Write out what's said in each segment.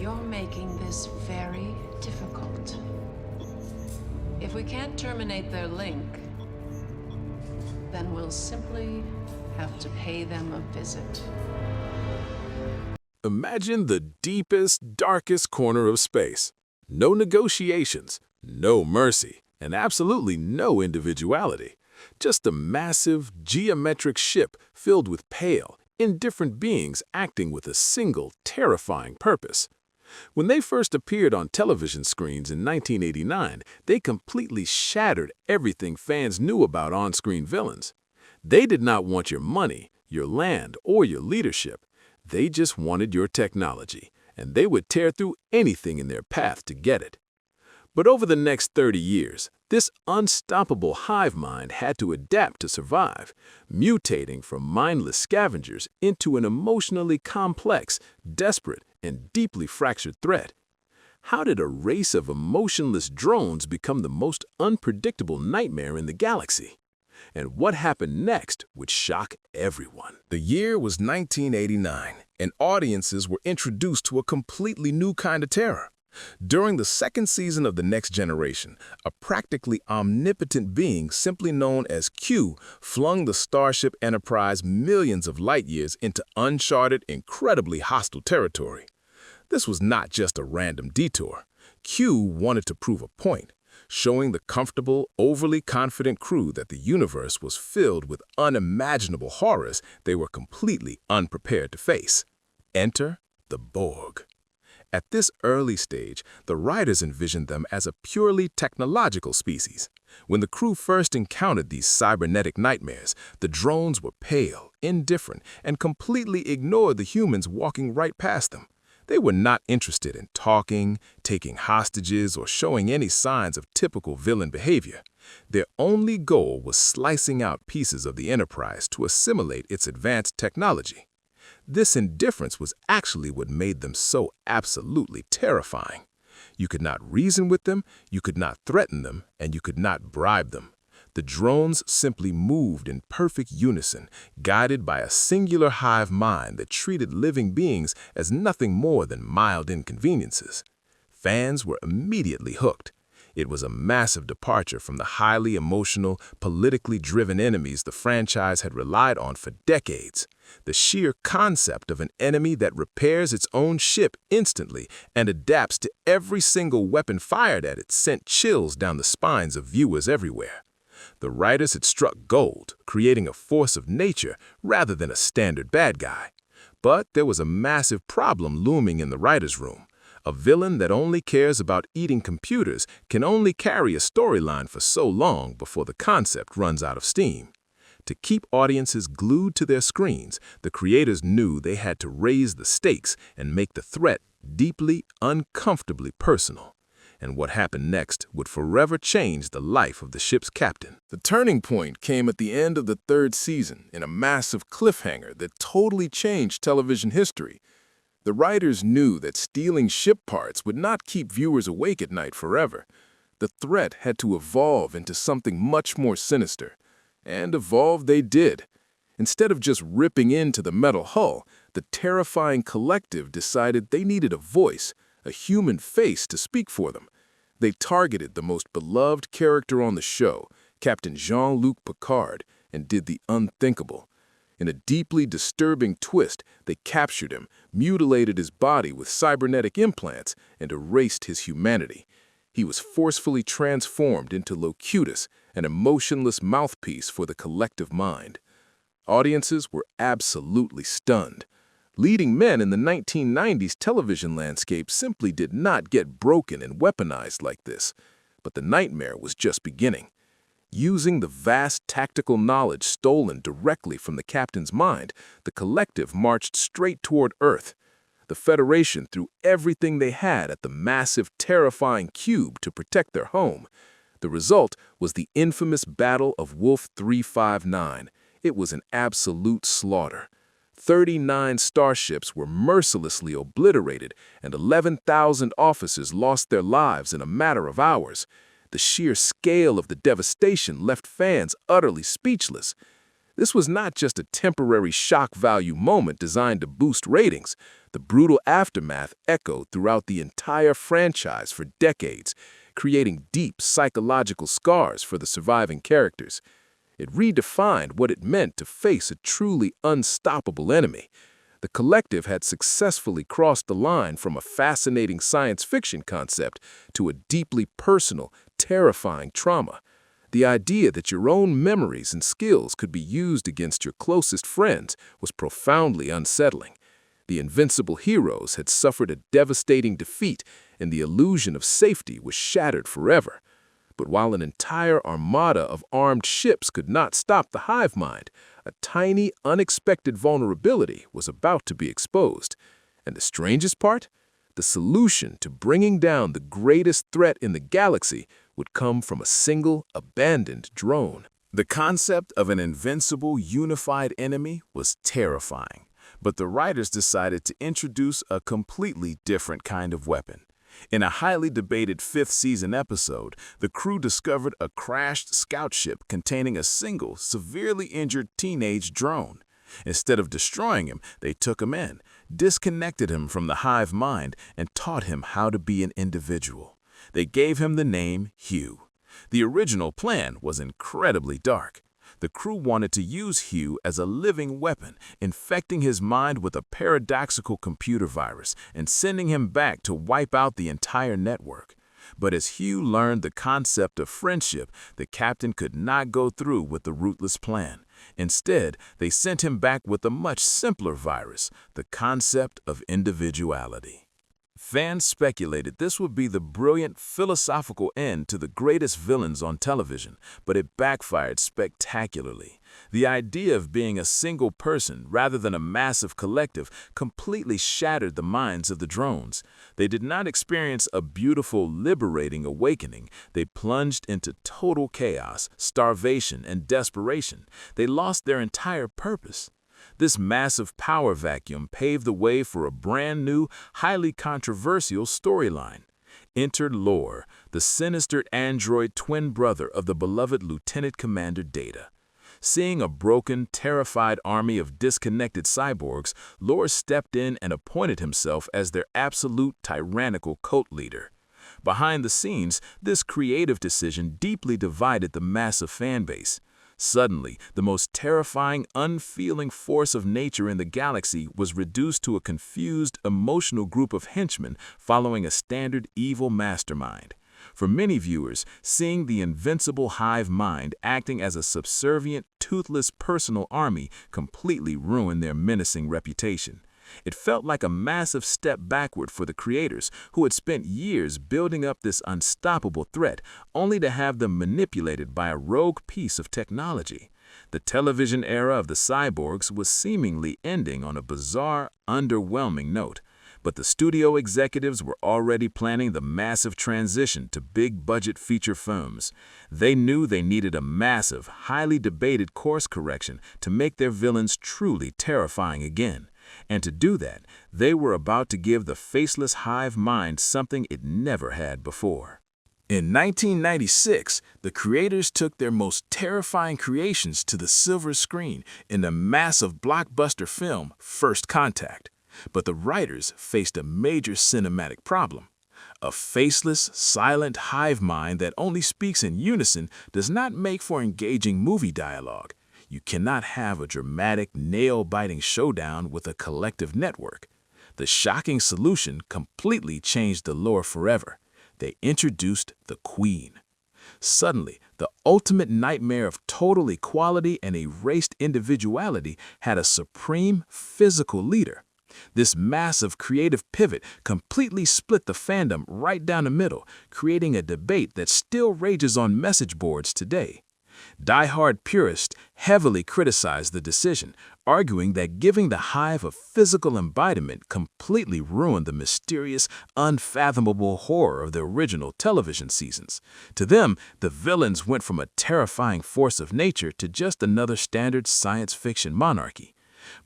You're making this very difficult. If we can't terminate their link, then we'll simply have to pay them a visit. Imagine the deepest, darkest corner of space. No negotiations, no mercy, and absolutely no individuality. Just a massive, geometric ship filled with pale, indifferent beings acting with a single, terrifying purpose. When they first appeared on television screens in 1989, they completely shattered everything fans knew about on-screen villains. They did not want your money, your land, or your leadership. They just wanted your technology, and they would tear through anything in their path to get it. But over the next 30 years, this unstoppable hive mind had to adapt to survive, mutating from mindless scavengers into an emotionally complex, desperate, and deeply fractured threat. How did a race of emotionless drones become the most unpredictable nightmare in the galaxy? And what happened next would shock everyone. The year was 1989, and audiences were introduced to a completely new kind of terror. During the second season of The Next Generation, a practically omnipotent being simply known as Q flung the Starship Enterprise millions of light years into uncharted, incredibly hostile territory. This was not just a random detour. Q wanted to prove a point, showing the comfortable, overly confident crew that the universe was filled with unimaginable horrors they were completely unprepared to face. Enter the Borg. At this early stage, the writers envisioned them as a purely technological species. When the crew first encountered these cybernetic nightmares, the drones were pale, indifferent, and completely ignored the humans walking right past them. They were not interested in talking, taking hostages, or showing any signs of typical villain behavior. Their only goal was slicing out pieces of the Enterprise to assimilate its advanced technology. This indifference was actually what made them so absolutely terrifying. You could not reason with them, you could not threaten them, and you could not bribe them. The drones simply moved in perfect unison, guided by a singular hive mind that treated living beings as nothing more than mild inconveniences. Fans were immediately hooked. It was a massive departure from the highly emotional, politically driven enemies the franchise had relied on for decades. The sheer concept of an enemy that repairs its own ship instantly and adapts to every single weapon fired at it sent chills down the spines of viewers everywhere. The writers had struck gold, creating a force of nature rather than a standard bad guy. But there was a massive problem looming in the writers' room. A villain that only cares about eating computers can only carry a storyline for so long before the concept runs out of steam. To keep audiences glued to their screens, the creators knew they had to raise the stakes and make the threat deeply, uncomfortably personal. And what happened next would forever change the life of the ship's captain. The turning point came at the end of the third season in a massive cliffhanger that totally changed television history. The writers knew that stealing ship parts would not keep viewers awake at night forever. The threat had to evolve into something much more sinister. And evolve they did. Instead of just ripping into the metal hull, the terrifying collective decided they needed a voice, a human face to speak for them. They targeted the most beloved character on the show, Captain Jean-Luc Picard, and did the unthinkable. In a deeply disturbing twist, they captured him, mutilated his body with cybernetic implants, and erased his humanity. He was forcefully transformed into Locutus, an emotionless mouthpiece for the collective mind. Audiences were absolutely stunned. Leading men in the 1990s television landscape simply did not get broken and weaponized like this. But the nightmare was just beginning. Using the vast tactical knowledge stolen directly from the captain's mind, the collective marched straight toward Earth. The Federation threw everything they had at the massive, terrifying cube to protect their home. The result was the infamous Battle of Wolf 359. It was an absolute slaughter. 39 starships were mercilessly obliterated, and 11,000 officers lost their lives in a matter of hours. The sheer scale of the devastation left fans utterly speechless. This was not just a temporary shock value moment designed to boost ratings. The brutal aftermath echoed throughout the entire franchise for decades, creating deep psychological scars for the surviving characters. It redefined what it meant to face a truly unstoppable enemy. The collective had successfully crossed the line from a fascinating science fiction concept to a deeply personal, terrifying trauma. The idea that your own memories and skills could be used against your closest friends was profoundly unsettling. The invincible heroes had suffered a devastating defeat, and the illusion of safety was shattered forever. But while an entire armada of armed ships could not stop the hive mind, a tiny, unexpected vulnerability was about to be exposed. And the strangest part? The solution to bringing down the greatest threat in the galaxy would come from a single, abandoned drone. The concept of an invincible, unified enemy was terrifying, but the writers decided to introduce a completely different kind of weapon. In a highly debated fifth-season episode, the crew discovered a crashed scout ship containing a single, severely injured teenage drone. Instead of destroying him, they took him in, disconnected him from the hive mind, and taught him how to be an individual. They gave him the name Hugh. The original plan was incredibly dark. The crew wanted to use Hugh as a living weapon, infecting his mind with a paradoxical computer virus and sending him back to wipe out the entire network. But as Hugh learned the concept of friendship, the captain could not go through with the ruthless plan. Instead, they sent him back with a much simpler virus, the concept of individuality. Fans speculated this would be the brilliant philosophical end to the greatest villains on television, but it backfired spectacularly. The idea of being a single person rather than a massive collective completely shattered the minds of the drones. They did not experience a beautiful, liberating awakening. They plunged into total chaos, starvation, and desperation. They lost their entire purpose. This massive power vacuum paved the way for a brand new, highly controversial storyline. Entered Lore, the sinister android twin brother of the beloved Lieutenant Commander Data. Seeing a broken, terrified army of disconnected cyborgs, Lore stepped in and appointed himself as their absolute tyrannical cult leader. Behind the scenes, this creative decision deeply divided the massive fanbase. Suddenly, the most terrifying, unfeeling force of nature in the galaxy was reduced to a confused, emotional group of henchmen following a standard evil mastermind. For many viewers, seeing the invincible hive mind acting as a subservient, toothless personal army completely ruined their menacing reputation. It felt like a massive step backward for the creators, who had spent years building up this unstoppable threat, only to have them manipulated by a rogue piece of technology. The television era of the cyborgs was seemingly ending on a bizarre, underwhelming note. But the studio executives were already planning the massive transition to big-budget feature films. They knew they needed a massive, highly debated course correction to make their villains truly terrifying again. And to do that, they were about to give the faceless hive mind something it never had before. In 1996, the creators took their most terrifying creations to the silver screen in the massive blockbuster film First Contact. But the writers faced a major cinematic problem. A faceless, silent hive mind that only speaks in unison does not make for engaging movie dialogue. You cannot have a dramatic, nail-biting showdown with a collective network. The shocking solution completely changed the lore forever. They introduced the Queen. Suddenly, the ultimate nightmare of total equality and erased individuality had a supreme physical leader. This massive creative pivot completely split the fandom right down the middle, creating a debate that still rages on message boards today. Die-hard purists heavily criticized the decision, arguing that giving the hive a physical embodiment completely ruined the mysterious, unfathomable horror of the original television seasons. To them, the villains went from a terrifying force of nature to just another standard science fiction monarchy.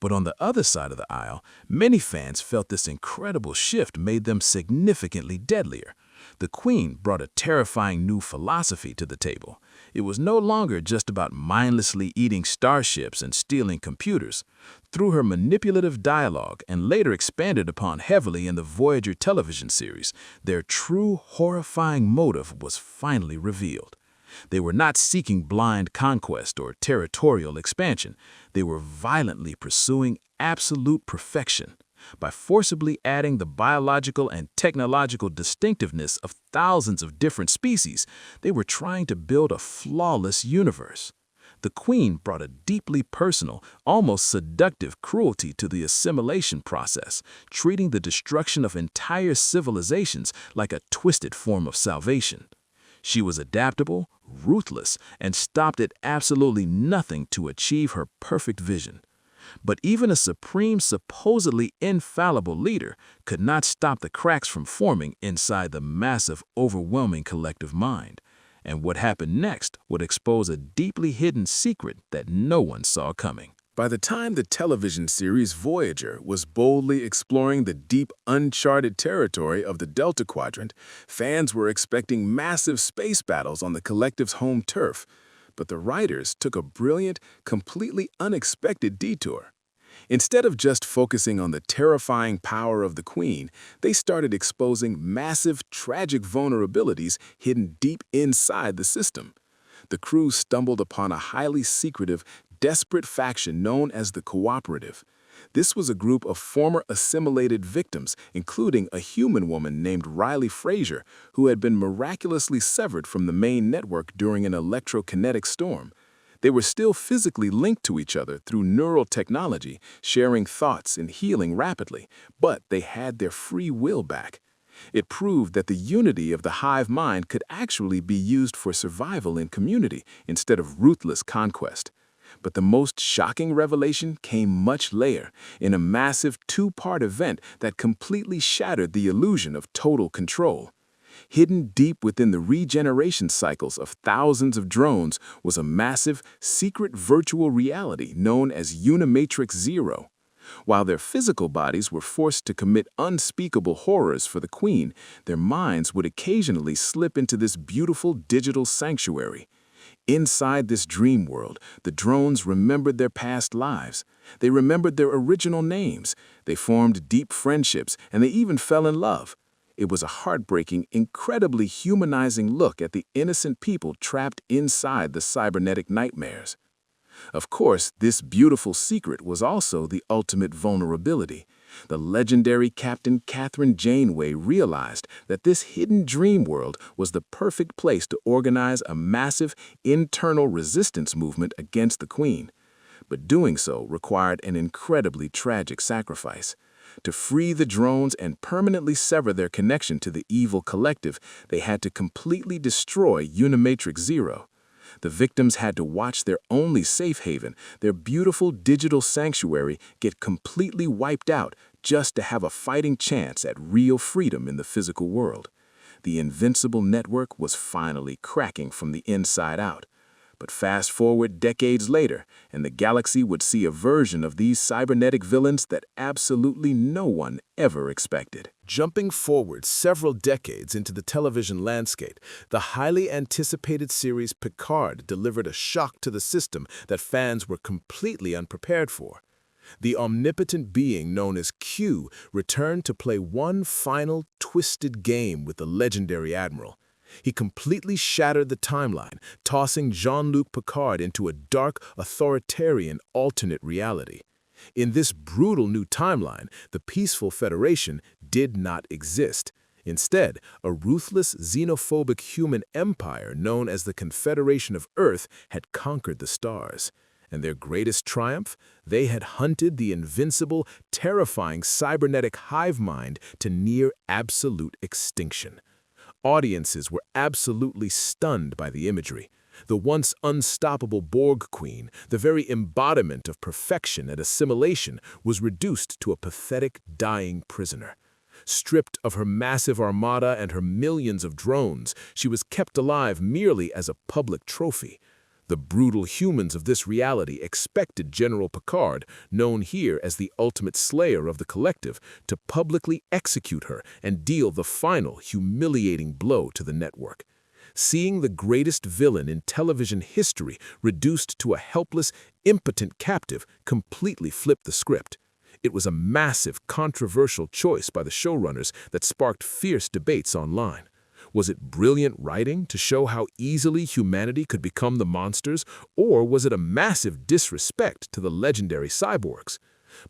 But on the other side of the aisle, many fans felt this incredible shift made them significantly deadlier. The Queen brought a terrifying new philosophy to the table. It was no longer just about mindlessly eating starships and stealing computers. Through her manipulative dialogue, and later expanded upon heavily in the Voyager television series, their true horrifying motive was finally revealed. They were not seeking blind conquest or territorial expansion. They were violently pursuing absolute perfection. By forcibly adding the biological and technological distinctiveness of thousands of different species, they were trying to build a flawless universe. The Queen brought a deeply personal, almost seductive cruelty to the assimilation process, treating the destruction of entire civilizations like a twisted form of salvation. She was adaptable, ruthless, and stopped at absolutely nothing to achieve her perfect vision. But even a supreme, supposedly infallible leader could not stop the cracks from forming inside the massive, overwhelming collective mind. And what happened next would expose a deeply hidden secret that no one saw coming. By the time the television series Voyager was boldly exploring the deep, uncharted territory of the Delta Quadrant, fans were expecting massive space battles on the collective's home turf. But the writers took a brilliant, completely unexpected detour. Instead of just focusing on the terrifying power of the Queen, they started exposing massive, tragic vulnerabilities hidden deep inside the system. The crew stumbled upon a highly secretive, desperate faction known as the Cooperative. This was a group of former assimilated victims, including a human woman named Riley Frazier, who had been miraculously severed from the main network during an electrokinetic storm. They were still physically linked to each other through neural technology, sharing thoughts and healing rapidly, but they had their free will back. It proved that the unity of the hive mind could actually be used for survival in community instead of ruthless conquest. But the most shocking revelation came much later, in a massive two-part event that completely shattered the illusion of total control. Hidden deep within the regeneration cycles of thousands of drones was a massive, secret virtual reality known as Unimatrix Zero. While their physical bodies were forced to commit unspeakable horrors for the Queen, their minds would occasionally slip into this beautiful digital sanctuary. Inside this dream world, the drones remembered their past lives. They remembered their original names. They formed deep friendships, and they even fell in love. It was a heartbreaking, incredibly humanizing look at the innocent people trapped inside the cybernetic nightmares. Of course, this beautiful secret was also the ultimate vulnerability. The legendary Captain Catherine Janeway realized that this hidden dream world was the perfect place to organize a massive internal resistance movement against the Queen. But doing so required an incredibly tragic sacrifice. To free the drones and permanently sever their connection to the evil collective, they had to completely destroy Unimatrix Zero. The victims had to watch their only safe haven, their beautiful digital sanctuary, get completely wiped out just to have a fighting chance at real freedom in the physical world. The invincible network was finally cracking from the inside out. But fast forward decades later, and the galaxy would see a version of these cybernetic villains that absolutely no one ever expected. Jumping forward several decades into the television landscape, the highly anticipated series Picard delivered a shock to the system that fans were completely unprepared for. The omnipotent being known as Q returned to play one final twisted game with the legendary Admiral. He completely shattered the timeline, tossing Jean-Luc Picard into a dark, authoritarian alternate reality. In this brutal new timeline, the peaceful Federation did not exist. Instead, a ruthless, xenophobic human empire known as the Confederation of Earth had conquered the stars. And their greatest triumph? They had hunted the invincible, terrifying cybernetic hive mind to near absolute extinction. Audiences were absolutely stunned by the imagery. The once unstoppable Borg Queen, the very embodiment of perfection and assimilation, was reduced to a pathetic, dying prisoner. Stripped of her massive armada and her millions of drones, she was kept alive merely as a public trophy. The brutal humans of this reality expected General Picard, known here as the ultimate slayer of the collective, to publicly execute her and deal the final humiliating blow to the network. Seeing the greatest villain in television history reduced to a helpless, impotent captive completely flipped the script. It was a massive, controversial choice by the showrunners that sparked fierce debates online. Was it brilliant writing to show how easily humanity could become the monsters, or was it a massive disrespect to the legendary cyborgs?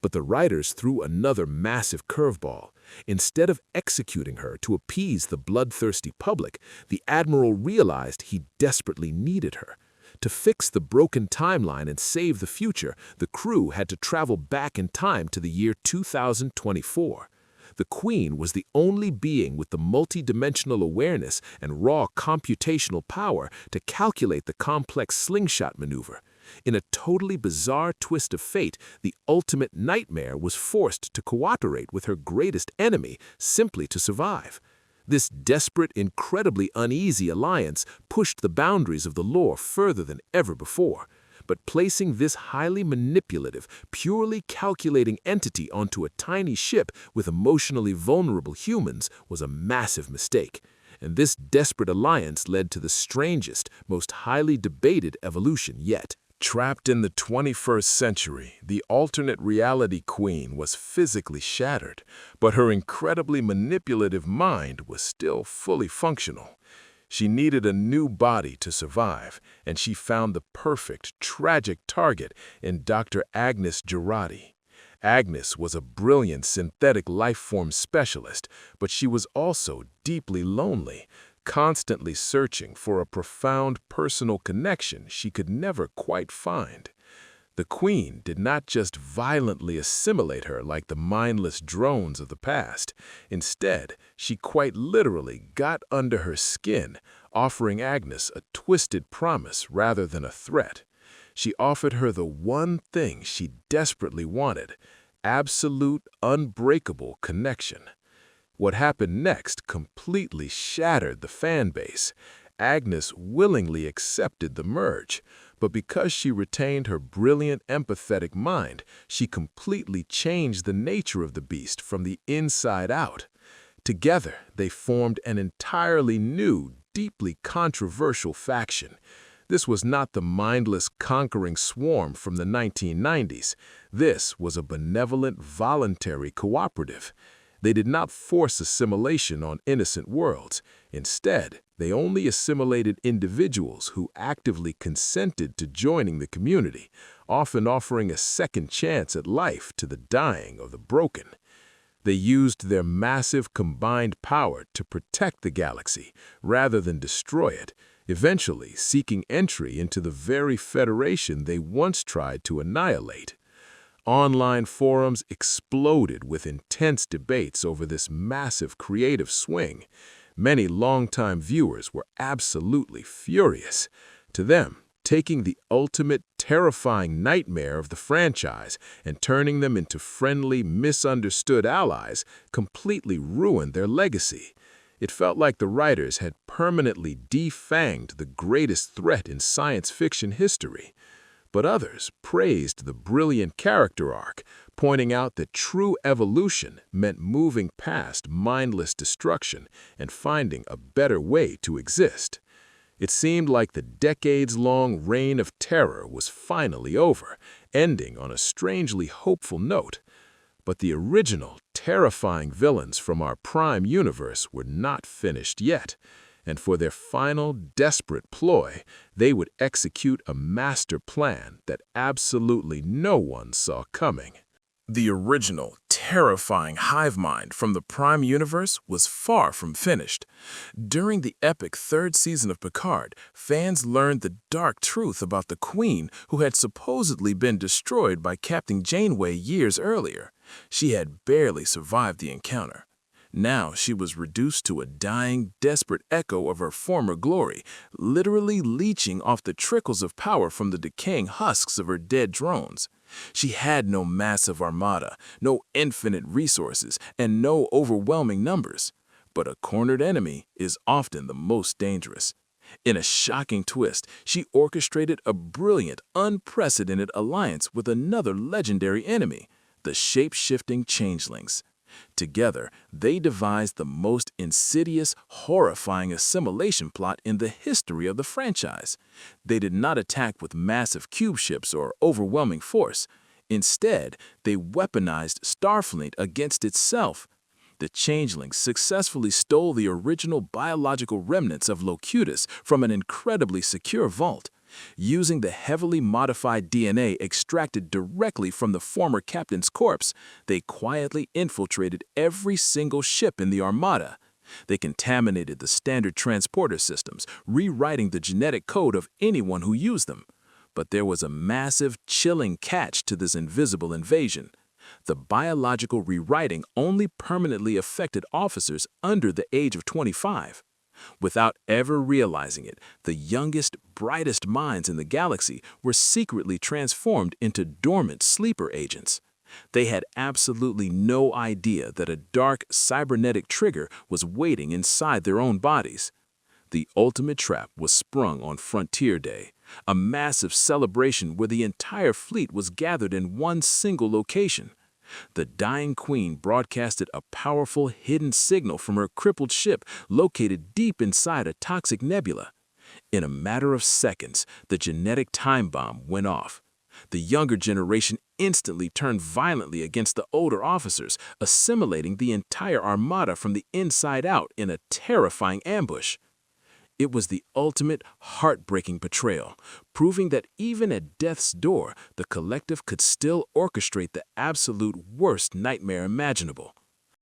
But the writers threw another massive curveball. Instead of executing her to appease the bloodthirsty public, the Admiral realized he desperately needed her. To fix the broken timeline and save the future, the crew had to travel back in time to the year 2024. The Queen was the only being with the multi-dimensional awareness and raw computational power to calculate the complex slingshot maneuver. In a totally bizarre twist of fate, the ultimate nightmare was forced to cooperate with her greatest enemy simply to survive. This desperate, incredibly uneasy alliance pushed the boundaries of the lore further than ever before. But placing this highly manipulative, purely calculating entity onto a tiny ship with emotionally vulnerable humans was a massive mistake. And this desperate alliance led to the strangest, most highly debated evolution yet. Trapped in the 21st century, the alternate reality Queen was physically shattered, but her incredibly manipulative mind was still fully functional. She needed a new body to survive, and she found the perfect, tragic target in Dr. Agnes Jurati. Agnes was a brilliant synthetic life-form specialist, but she was also deeply lonely, constantly searching for a profound personal connection she could never quite find. The Queen did not just violently assimilate her like the mindless drones of the past. Instead, she quite literally got under her skin, offering Agnes a twisted promise rather than a threat. She offered her the one thing she desperately wanted: absolute, unbreakable connection. What happened next completely shattered the fan base. Agnes willingly accepted the merge, but because she retained her brilliant, empathetic mind, she completely changed the nature of the beast from the inside out. Together, they formed an entirely new, deeply controversial faction. This was not the mindless, conquering swarm from the 1990s. This was a benevolent, voluntary cooperative. They did not force assimilation on innocent worlds. Instead, they only assimilated individuals who actively consented to joining the community, often offering a second chance at life to the dying or the broken. They used their massive combined power to protect the galaxy rather than destroy it, eventually seeking entry into the very Federation they once tried to annihilate. Online forums exploded with intense debates over this massive creative swing. Many longtime viewers were absolutely furious. To them, taking the ultimate terrifying nightmare of the franchise and turning them into friendly, misunderstood allies completely ruined their legacy. It felt like the writers had permanently defanged the greatest threat in science fiction history. But others praised the brilliant character arc, pointing out that true evolution meant moving past mindless destruction and finding a better way to exist. It seemed like the decades-long reign of terror was finally over, ending on a strangely hopeful note. But the original, terrifying villains from our Prime universe were not finished yet. And for their final, desperate ploy, they would execute a master plan that absolutely no one saw coming. The original, terrifying hive mind from the Prime universe was far from finished. During the epic third season of Picard, fans learned the dark truth about the Queen who had supposedly been destroyed by Captain Janeway years earlier. She had barely survived the encounter. Now she was reduced to a dying, desperate echo of her former glory, literally leeching off the trickles of power from the decaying husks of her dead drones. She had no massive armada, no infinite resources, and no overwhelming numbers. But a cornered enemy is often the most dangerous. In a shocking twist, she orchestrated a brilliant, unprecedented alliance with another legendary enemy, the shape-shifting changelings. Together, they devised the most insidious, horrifying assimilation plot in the history of the franchise. They did not attack with massive cube ships or overwhelming force. Instead, they weaponized Starfleet against itself. The changelings successfully stole the original biological remnants of Locutus from an incredibly secure vault. Using the heavily modified DNA extracted directly from the former captain's corpse, they quietly infiltrated every single ship in the Armada. They contaminated the standard transporter systems, rewriting the genetic code of anyone who used them. But there was a massive, chilling catch to this invisible invasion. The biological rewriting only permanently affected officers under the age of 25. Without ever realizing it, the youngest, brightest minds in the galaxy were secretly transformed into dormant sleeper agents. They had absolutely no idea that a dark, cybernetic trigger was waiting inside their own bodies. The ultimate trap was sprung on Frontier Day, a massive celebration where the entire fleet was gathered in one single location. The dying queen broadcasted a powerful hidden signal from her crippled ship located deep inside a toxic nebula. In a matter of seconds, the genetic time bomb went off. The younger generation instantly turned violently against the older officers, assimilating the entire armada from the inside out in a terrifying ambush. It was the ultimate, heartbreaking betrayal, proving that even at death's door, the collective could still orchestrate the absolute worst nightmare imaginable.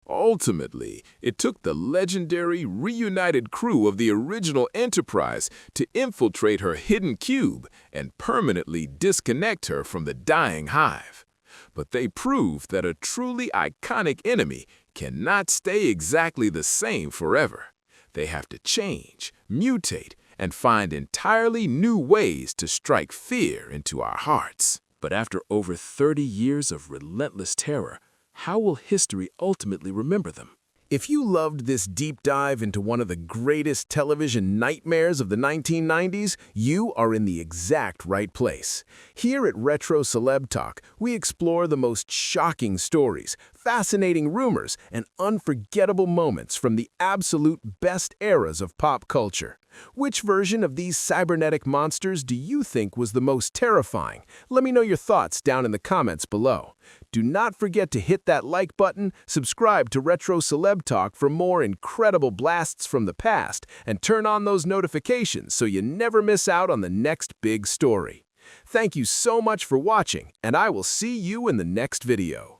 Ultimately, it took the legendary, reunited crew of the original Enterprise to infiltrate her hidden cube and permanently disconnect her from the dying hive. But they proved that a truly iconic enemy cannot stay exactly the same forever. They have to change, mutate, and find entirely new ways to strike fear into our hearts. But after over 30 years of relentless terror, how will history ultimately remember them? If you loved this deep dive into one of the greatest television nightmares of the 1990s, you are in the exact right place. Here at Retro Celeb Talk, we explore the most shocking stories, fascinating rumors, and unforgettable moments from the absolute best eras of pop culture. Which version of these cybernetic monsters do you think was the most terrifying? Let me know your thoughts down in the comments below. Do not forget to hit that like button, subscribe to Retro Celeb Talk for more incredible blasts from the past, and turn on those notifications so you never miss out on the next big story. Thank you so much for watching, and I will see you in the next video.